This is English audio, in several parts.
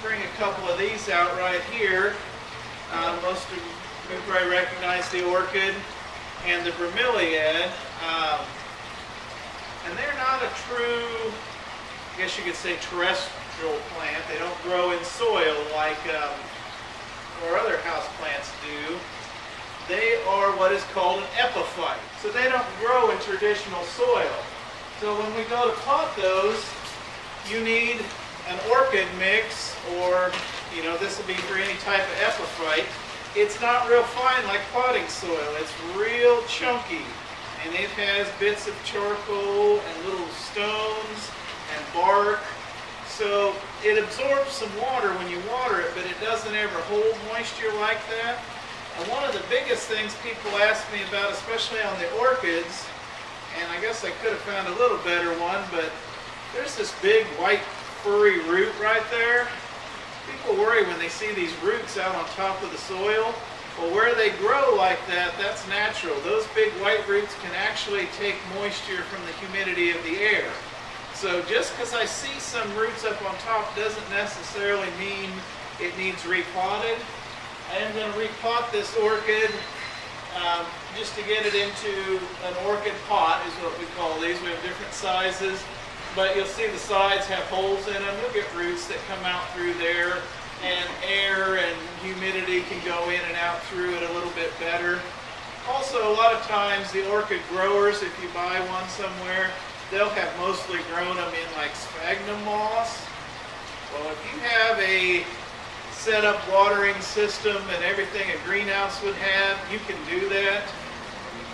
bring a couple of these out right here. Most of you probably recognize the orchid and the bromeliad. And they're not a true, I guess you could say, terrestrial plant. They don't grow in soil like our other house plants do. They are what is called an epiphyte. So they don't grow in traditional soil. So when we go to pot those, you need an orchid mix, or, you know, this will be for any type of epiphyte. It's not real fine like potting soil. It's real chunky, and it has bits of charcoal and little stones and bark. So it absorbs some water when you water it, but it doesn't ever hold moisture like that. And one of the biggest things people ask me about, especially on the orchids, and I guess I could have found a little better one, but there's this big white furry root right there. People worry when they see these roots out on top of the soil. Well, where they grow like that, that's natural. Those big white roots can actually take moisture from the humidity of the air. So just because I see some roots up on top doesn't necessarily mean it needs repotted. I am going to repot this orchid just to get it into an orchid pot is what we call these. We have different sizes, but you'll see the sides have holes in them. You'll get roots that come out through there, and air and humidity can go in and out through it a little bit better. Also, a lot of times the orchid growers, if you buy one somewhere, they'll have mostly grown them in like sphagnum moss. Well, if you have a set up watering system and everything a greenhouse would have, you can do that.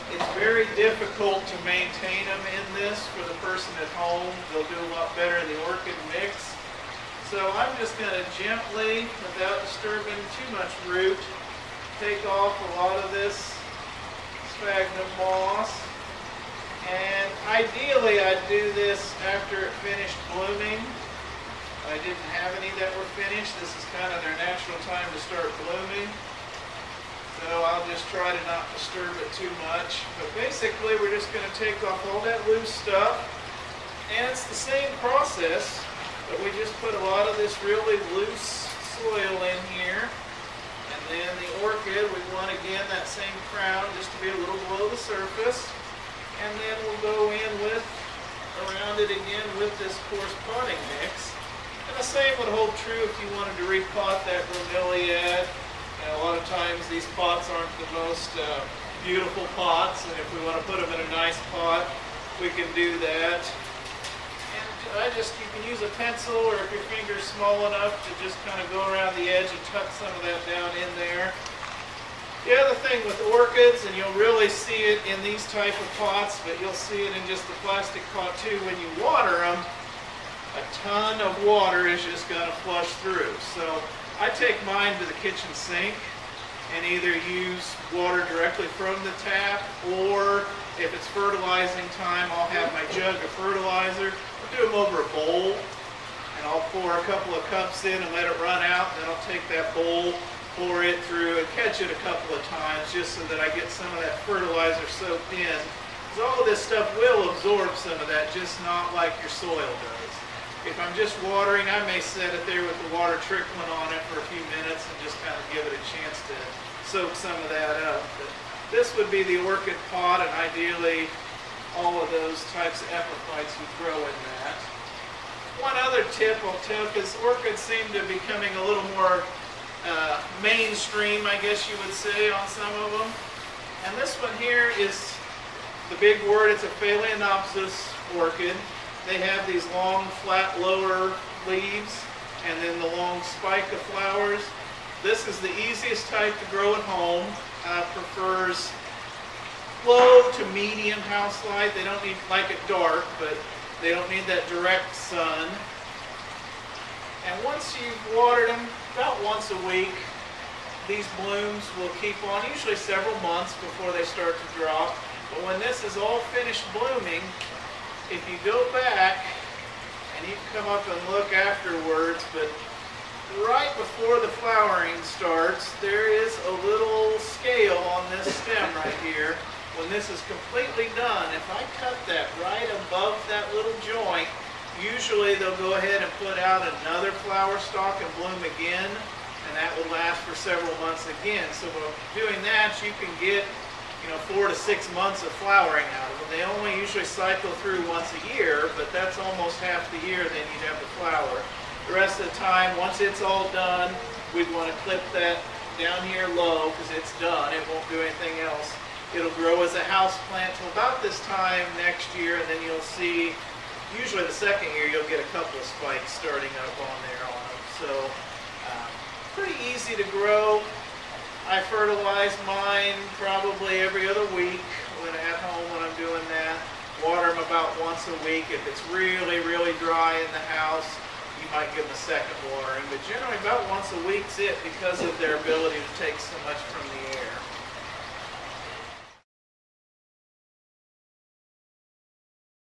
It's very difficult to maintain them in this for the person at home. They'll do a lot better in the orchid mix. So I'm just going to gently, without disturbing too much root, take off a lot of this sphagnum moss. And ideally I'd do this after it finished blooming. I didn't have any that were finished. This is kind of their natural time to start blooming. So I'll just try to not disturb it too much. But basically we're just going to take off all that loose stuff. And it's the same process, but we just put a lot of this really loose soil in here. And then the orchid, we want again that same crown just to be a little below the surface. And then we'll go in with, around it again with this coarse potting mix. And the same would hold true if you wanted to repot that bromeliad. And a lot of times these pots aren't the most beautiful pots, and if we want to put them in a nice pot, we can do that. And you can use a pencil, or if your finger's small enough, to just kind of go around the edge and tuck some of that down in there. The other thing with orchids, and you'll really see it in these type of pots, but you'll see it in just the plastic pot too, when you water them, a ton of water is just going to flush through. So I take mine to the kitchen sink and either use water directly from the tap, or if it's fertilizing time, I'll have my jug of fertilizer. I'll do them over a bowl, and I'll pour a couple of cups in and let it run out. Then I'll take that bowl, pour it through, and catch it a couple of times just so that I get some of that fertilizer soaked in. Because all of this stuff will absorb some of that, just not like your soil does. If I'm just watering, I may set it there with the water trickling on it for a few minutes and just kind of give it a chance to soak some of that up. But this would be the orchid pot, and ideally all of those types of epiphytes would grow in that. One other tip I'll tell, because orchids seem to be becoming a little more mainstream, I guess you would say, on some of them. And this one here is the big word. It's a phalaenopsis orchid. They have these long, flat, lower leaves, and then the long spike of flowers. This is the easiest type to grow at home. Prefers low to medium house light. They don't need, like it dark, but they don't need that direct sun. And once you've watered them, about once a week, these blooms will keep on, usually several months before they start to drop. But when this is all finished blooming, if you go back, and you can come up and look afterwards, but right before the flowering starts, there is a little scale on this stem right here. When this is completely done, if I cut that right above that little joint, Usually they'll go ahead and put out another flower stalk and bloom again, and that will last for several months again. So by doing that, you can get 4 to 6 months of flowering out of them. They only usually cycle through once a year, but that's almost half the year then you'd have the flower. The rest of the time, once it's all done, we'd want to clip that down here low because it's done. It won't do anything else. It'll grow as a house plant till about this time next year, and then you'll see, usually the second year, you'll get a couple of spikes starting up on there on them. So pretty easy to grow. I fertilize mine probably every other week when at home when I'm doing that. Water them about once a week. If it's really, really dry in the house, you might give them a second watering. But generally about once a week's it because of their ability to take so much from the air.